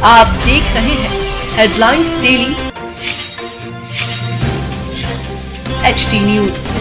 आप देख रहे हैं हेडलाइंस डेली एचटी न्यूज।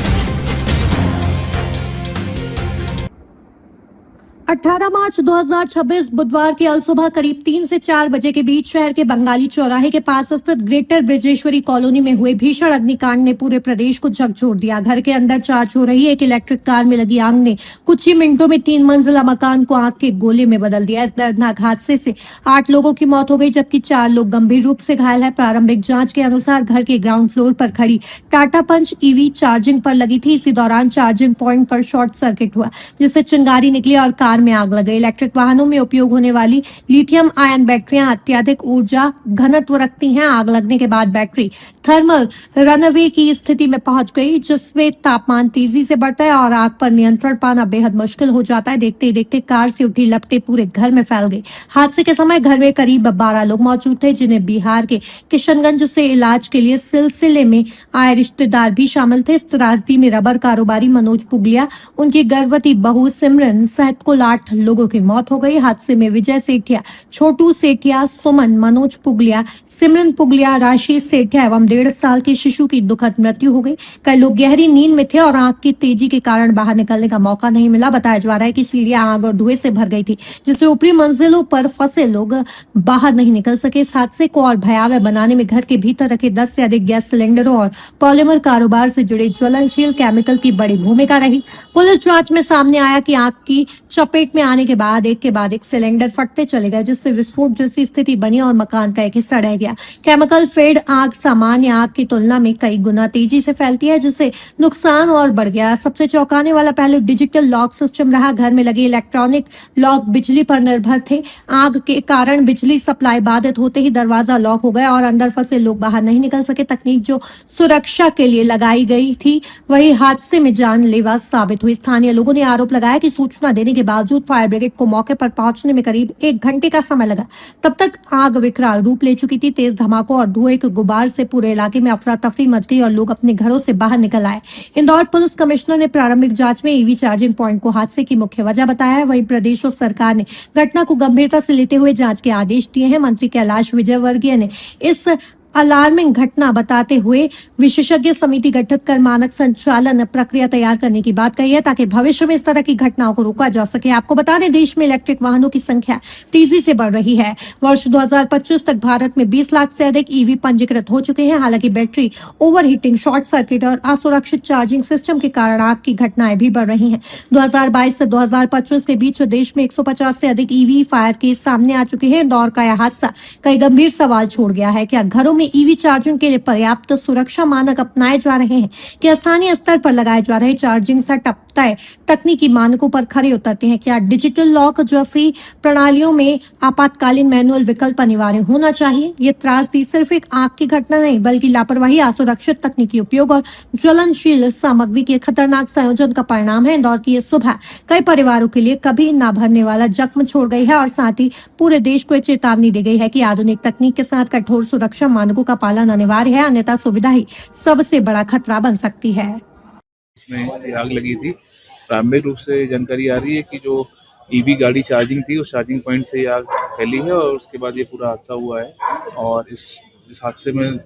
18 मार्च 2026 बुधवार की अलसुबह करीब 3 से 4 बजे के बीच शहर के बंगाली चौराहे के पास स्थित ग्रेटर ब्रजेश्वरी कॉलोनी में हुए भीषण अग्निकांड ने पूरे प्रदेश को झकझोर दिया। घर के अंदर चार्ज हो रही एक इलेक्ट्रिक कार में लगी आग ने कुछ ही मिनटों में 3 मंजिला मकान को आग के गोले में बदल दिया। इस दर्दनाक हादसे से 8 लोगों की मौत हो गई, जबकि 4 लोग गंभीर रूप से घायल है। प्रारंभिक जाँच के अनुसार घर के ग्राउंड फ्लोर पर खड़ी टाटा पंच ईवी चार्जिंग पर लगी थी। इसी दौरान चार्जिंग पॉइंट पर शॉर्ट सर्किट हुआ, जिससे चिंगारी निकली और कार में आग लग गई। इलेक्ट्रिक वाहनों में उपयोग होने वाली लिथियम आयन बैटरियां अत्यधिक ऊर्जा घनत्व रखती हैं। आग लगने के बाद बैटरी थर्मल रनअवे की स्थिति में पहुंच गई, जिसमें तापमान तेजी से बढ़ता है और आग पर नियंत्रण पाना बेहद मुश्किल हो जाता है। देखते ही देखते कार से उठी लपटें पूरे घर में फैल गई। हादसे के समय घर में करीब 12 लोग मौजूद थे, जिन्हें बिहार के किशनगंज से इलाज के लिए सिलसिले में आए रिश्तेदार भी शामिल थे। इस त्रासदी में रबर कारोबारी मनोज पुगलिया, उनकी गर्भवती बहू सिमरन सहित कुल 8 लोगों की मौत हो गई। हादसे में विजय सेठिया, छोटू सेठिया, सुमन, मनोज पुगलिया, सिमरन पुगलिया, राशि सेठिया एवं 1.5 साल के शिशु की दुखद मृत्यु हो गई। कई लोग गहरी नींद में थे और आग की तेजी के कारण बाहर निकलने का मौका नहीं मिला। बताया जा रहा है कि सीढ़ियां आग और धुएं से भर गई थी, जिससे ऊपरी मंजिलों पर फंसे लोग बाहर नहीं निकल सके। इस हादसे को और भयावह बनाने में घर के भीतर रखे 10 से अधिक गैस सिलेंडरों और पॉलीमर कारोबार से जुड़े ज्वलनशील केमिकल की बड़ी भूमिका रही। पुलिस जांच में सामने आया कि आग की चपेट में आने के बाद एक के बाद एक सिलेंडर फटते चले गए, जिससे विस्फोट जैसी स्थिति बनी और मकान का एक हिस्सा रह गया। केमिकल फेड आग सामान्य आग की तुलना में कई गुना तेजी से फैलती है, जिससे नुकसान और बढ़ गया। सबसे चौंकाने वाला पहलू डिजिटल लॉक सिस्टम रहा। घर में लगे इलेक्ट्रॉनिक लॉक बिजली पर निर्भर थे। आग के कारण बिजली सप्लाई बाधित होते ही दरवाजा लॉक हो गया और अंदर फंसे लोग बाहर नहीं निकल सके। तकनीक जो सुरक्षा के लिए लगाई गई थी, वही हादसे में जानलेवा साबित हुई। स्थानीय लोगों ने आरोप लगाया कि सूचना देने के बावजूद फायर ब्रिगेड को मौके पर पहुंचने में करीब 1 घंटे का समय लगा। तब तक आग विकराल रूप ले चुकी थी। तेज धमाकों और धुएं के गुबार से पूरे इलाके में अफरा तफरी मच गई और लोग अपने घरों से बाहर निकल आए। इंदौर पुलिस कमिश्नर ने प्रारंभिक जांच में ईवी चार्जिंग पॉइंट को हादसे की मुख्य वजह बताया है। वहीं प्रदेश और सरकार ने घटना को गंभीरता से लेते हुए जांच के आदेश दिए हैं। मंत्री कैलाश विजयवर्गीय ने इस अलार्मिंग घटना बताते हुए विशेषज्ञ समिति गठित कर मानक संचालन प्रक्रिया तैयार करने की बात कही है, ताकि भविष्य में इस तरह की घटनाओं को रोका जा सके। आपको बता दें, देश में इलेक्ट्रिक वाहनों की संख्या तेजी से बढ़ रही है। वर्ष 2025 तक भारत में 20 लाख से अधिक ईवी पंजीकृत हो चुके हैं। हालांकि बैटरी ओवरहीटिंग, शॉर्ट सर्किट और असुरक्षित चार्जिंग सिस्टम के कारण आग की घटनाएं भी बढ़ रही हैं। 2022 से 2025 के बीच देश में 150 से अधिक ईवी फायर केस सामने आ चुके हैं। इंदौर का यह हादसा कई गंभीर सवाल छोड़ गया है। क्या घरों ईवी चार्जिंग के लिए पर्याप्त सुरक्षा मानक अपनाए जा रहे हैं? क्या स्थानीय स्तर पर लगाए जा रहे चार्जिंग सेटअप तय तकनीकी मानकों पर खरे उतरते हैं? क्या डिजिटल लॉक जैसी प्रणालियों में आपातकालीन मैनुअल विकल्प अनिवार्य होना चाहिए? ये त्रासदी सिर्फ एक आग की घटना नहीं, बल्कि लापरवाही, असुरक्षित तकनीकी उपयोग और ज्वलनशील सामग्री के खतरनाक संयोजन का परिणाम है। इंदौर की यह सुबह कई परिवारों के लिए कभी ना भरने वाला जख्म छोड़ गई है और साथ ही पूरे देश को चेतावनी दी गई है कि आधुनिक तकनीक के साथ कठोर सुरक्षा मानकों का पालन अनिवार्य है, अन्यथा सुविधा ही सबसे बड़ा खतरा बन सकती है। में आग लगी थी। प्रारंभिक रूप से जानकारी आ रही है कि जो ईवी गाड़ी चार्जिंग थी, उस चार्जिंग पॉइंट से आग फैली है और उसके बाद ये पूरा हादसा हुआ है। और इस हादसे में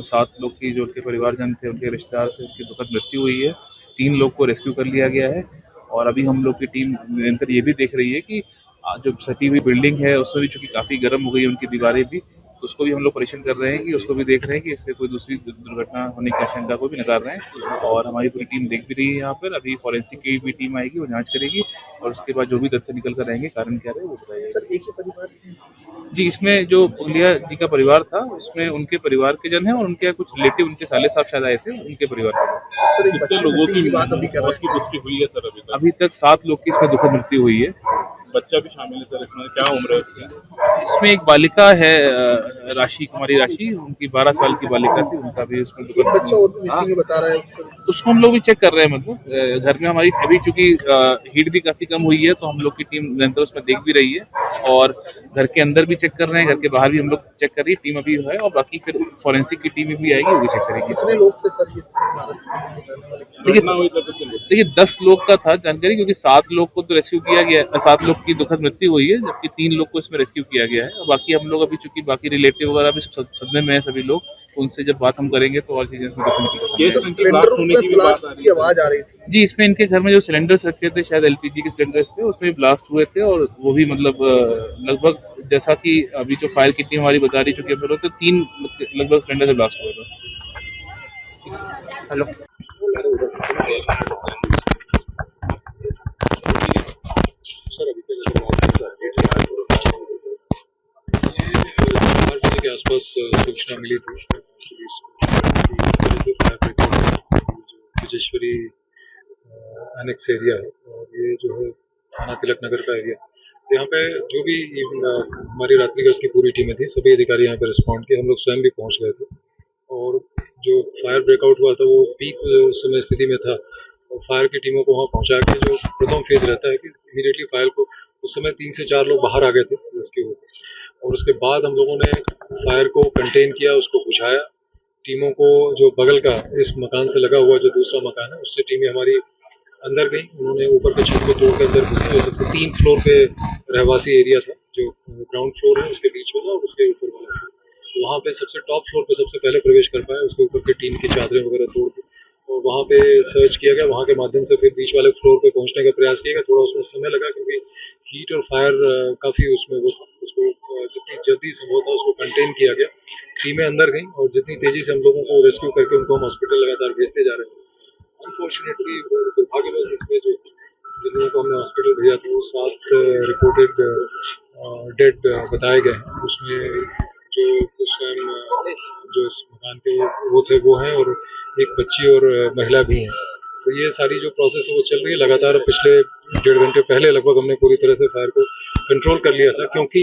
7 लोग की जो उनके परिवारजन थे, उनके रिश्तेदार थे, उनकी दुखद मृत्यु हुई है। 3 लोग को रेस्क्यू कर लिया गया है और अभी हम लोग की टीम निरंतर ये भी देख रही है कि जो सटी हुई बिल्डिंग है उसमें भी चूंकि काफ़ी गर्म हो गई है उनकी दीवारें भी, तो उसको भी हम लोग परीक्षण कर रहे हैं कि उसको भी देख रहे हैं कि इससे कोई दूसरी दुर्घटना होने की आशंका को भी नकार रहे हैं। और हमारी पूरी टीम देख भी रही है यहाँ पर। अभी फॉरेंसिक की भी टीम आएगी, वो जांच करेगी और उसके बाद जो भी तथ्य निकल कर रहेंगे, कारण क्या रहे वो बताएगा। सर, एक ही परिवार जी, इसमें जो पुगलिया जी का परिवार था, उसमें उनके परिवार के जन हैं और उनके कुछ रिलेटिव, उनके साले साहब शायद आए थे, उनके परिवार के। सर, कितने लोगों की बात अभी कर रहे हैं? पुष्टि हुई है सर? अभी तक 7 लोग की इसमें दुखद मृत्यु हुई है। बच्चा भी शामिल है सर इसमें? क्या उम्र है उसकी? इसमें एक बालिका है, राशि कुमारी राशि, उनकी 12 साल की बालिका थी, उनका भी उसमें एक बच्चा और भी मिसिंग है बता रहा है। उसको हम लोग भी चेक कर रहे हैं। मतलब घर में हमारी अभी चूंकि हीट भी काफी कम हुई है, तो हम लोग की टीम निरंतर उसमें देख भी रही है और घर के अंदर भी चेक कर रहे हैं, घर के बाहर भी हम लोग चेक कर रही है, टीम अभी है। और बाकी फिर फॉरेंसिक की टीम भी आएगी, वो भी चेक करेगी। कितने लोग थे सर ये? देखिए 10 लोग का था जानकारी, क्योंकि 7 लोग को तो रेस्क्यू किया गया, 7 लोग की दुखद मृत्यु हुई है, जबकि 3 लोग को इसमें रेस्क्यू किया गया है। और बाकी हम लोग अभी चूंकि बाकी रिलेटिव वगैरह भी सदमे में है सभी लोग, तो उनसे जब बात हम करेंगे तो और चीजें इसमें ये सिलेंडर में ब्लास्ट की आवाज आ रही थी। जी, इसमें इनके घर में जो सिलेंडर्स रखे थे, शायद एलपीजी के सिलेंडर्स थे, उसमें ब्लास्ट हुए थे। और वो भी मतलब लगभग जैसा कि अभी जो फायर की टीम हमारी बता रही, चूंकि हम लोग तो 3 लगभग सिलेंडर से ब्लास्ट हुआ था। हेलो, जिले के आसपास सूचना मिली थी पुलिस को कि इस तरह से फायर ब्रिगेड जो विजेश्वरी एनेक्स एरिया है और ये जो है थाना तिलक नगर का एरिया, यहाँ पे जो भी हमारी रात्रि गश्त की पूरी टीमें थी, सभी अधिकारी यहाँ पे रिस्पॉन्ड किए। हम लोग स्वयं भी पहुँच गए थे और जो फायर ब्रेकआउट हुआ था वो पीक समय स्थिति में था और फायर की टीमों को वहाँ पहुँचा के जो प्रथम फेज रहता है कि इमीडिएटली फायर को, उस समय 3 से 4 लोग बाहर आ गए थे रेस्क्यू होकर, और उसके बाद हम लोगों ने फायर को कंटेन किया, उसको बुझाया। टीमों को जो बगल का इस मकान से लगा हुआ जो दूसरा मकान है उससे टीमें हमारी अंदर गई, उन्होंने ऊपर के छत को तोड़ के अंदर घुसी। सबसे 3 फ्लोर पे रहवासी एरिया था, जो ग्राउंड फ्लोर है उसके बीच वाला और उसके ऊपर वाला, वहाँ पे सबसे टॉप फ्लोर पे सबसे पहले प्रवेश कर पाए, उसके ऊपर की टीम की चादरें वगैरह तोड़ दी और वहाँ पे सर्च किया गया। वहाँ के माध्यम से फिर बीच वाले फ्लोर पे पहुँचने का प्रयास किया गया। थोड़ा उसमें समय लगा क्योंकि हीट और फायर काफ़ी उसमें वो था, उसको जितनी जल्दी संभव था उसको कंटेन किया गया। टीमें अंदर गई और जितनी तेज़ी से हम लोगों को रेस्क्यू करके उनको हम हॉस्पिटल लगातार भेजते जा रहे हैं। अनफॉर्चुनेटली दुर्भाग्यवश इसमें जो जिन लोगों को हमने हॉस्पिटल भेजा था वो 7 रिपोर्टेड डेड बताए गए हैं। उसमें जो उस टाइम जो इस मकान के वो थे वो हैं और एक बच्ची और महिला भी हैं। तो ये सारी जो प्रोसेस है वो चल रही है लगातार। पिछले 1.5 घंटे पहले लगभग हमने पूरी तरह से फायर को कंट्रोल कर लिया था, क्योंकि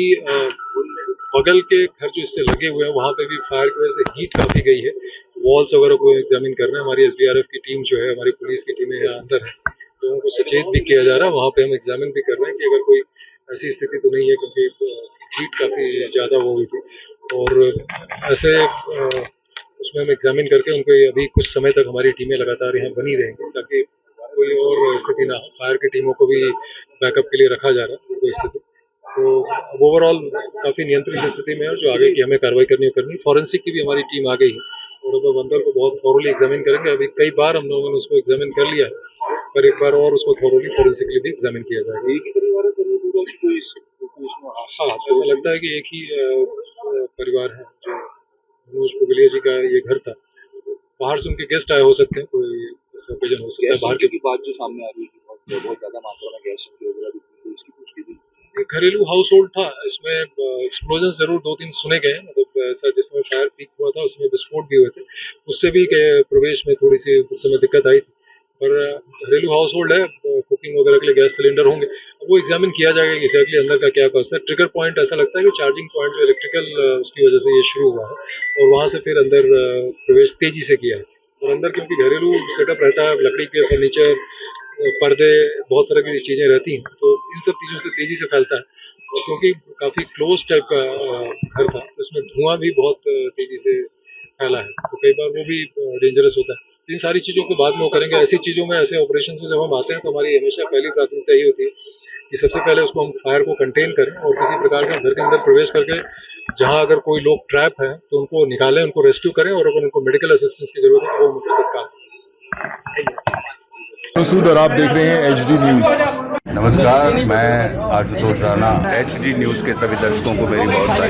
बगल के घर जो इससे लगे हुए हैं वहाँ पे भी फायर की वजह से हीट काफ़ी गई है। वॉल्स वगैरह को एग्जामिन कर रहे हैं। हमारी SDRF की टीम जो है, हमारी पुलिस की टीमें यहाँ अंदर है, लोगों को सचेत भी किया जा रहा है। वहाँ पे हम एग्जामिन भी कर रहे हैं कि अगर कोई ऐसी स्थिति तो नहीं है, क्योंकि हीट काफ़ी ज़्यादा वो हुई थी और ऐसे उसमें हम एग्जामिन करके उनको अभी कुछ समय तक हमारी टीमें लगातार यहाँ बनी रहेंगी ताकि कोई और स्थिति ना हो। फायर की टीमों को भी बैकअप के लिए रखा जा रहा है कोई स्थिति। तो ओवरऑल काफ़ी नियंत्रित स्थिति में है। जो आगे की हमें कार्रवाई करनी। फॉरेंसिक की भी हमारी टीम आ गई है और अब अंदर को बहुत थॉरोली एग्जामिन करेंगे। अभी कई बार हम लोगों ने उसको एग्जामिन कर लिया है, पर एक बार और उसको थॉरोली फॉरेंसिकली भी एग्जामिन किया जाएगा। हाँ, ऐसा लगता है कि एक ही परिवार है। जो मनोज पुगलिया जी का ये घर था, बाहर से उनके गेस्ट आए हो सकते हैं, कोई ऐसा ओकेजन हो सकता है। बाहर की बात जो सामने आ रही है बहुत ज्यादा मात्रा में गैस वगैरह उसकी पुष्टि थी। घरेलू हाउस होल्ड था, इसमें एक्सप्लोजन जरूर 2-3 सुने गए, मतलब ऐसा जिस समय फायर पीक हुआ था उसमें विस्फोट भी हुए थे, उससे भी प्रवेश में थोड़ी सी उस समय दिक्कत आई थी। पर घरेलू हाउस होल्ड है, कुकिंग वगैरह के लिए गैस सिलेंडर होंगे, वो एग्जामिन किया जाएगा एग्जैक्टली अंदर का क्या कॉस्ट है। ट्रिगर पॉइंट ऐसा लगता है कि चार्जिंग पॉइंट जो इलेक्ट्रिकल उसकी वजह से ये शुरू हुआ है और वहाँ से फिर अंदर प्रवेश तेजी से किया है। और अंदर क्योंकि घरेलू सेटअप रहता है, लकड़ी के फर्नीचर, पर्दे, बहुत सारी की चीज़ें रहती हैं, तो इन सब चीज़ों से तेज़ी से फैलता है। और क्योंकि काफ़ी क्लोज टाइप का घर था, उसमें धुआं भी बहुत तेज़ी से फैला है, तो कई बार वो भी डेंजरस होता है। इन सारी चीज़ों को बाद में वो करेंगे। ऐसी चीज़ों में, ऐसे ऑपरेशन में जब हम आते हैं तो हमारी हमेशा पहली प्राथमिकता ये होती है कि सबसे पहले उसको हम फायर को कंटेन करें और किसी प्रकार से घर के अंदर प्रवेश करके जहाँ अगर कोई लोग ट्रैप हैं तो उनको निकालें, उनको रेस्क्यू करें और अगर उनको मेडिकल असिस्टेंस की जरूरत है तो वो उनको तत्काल। मसूद और आप देख रहे हैं HD न्यूज़। नमस्कार, मैं आशुतोष राणा। HD न्यूज़ के सभी दर्शकों को मेरी बहुत सारी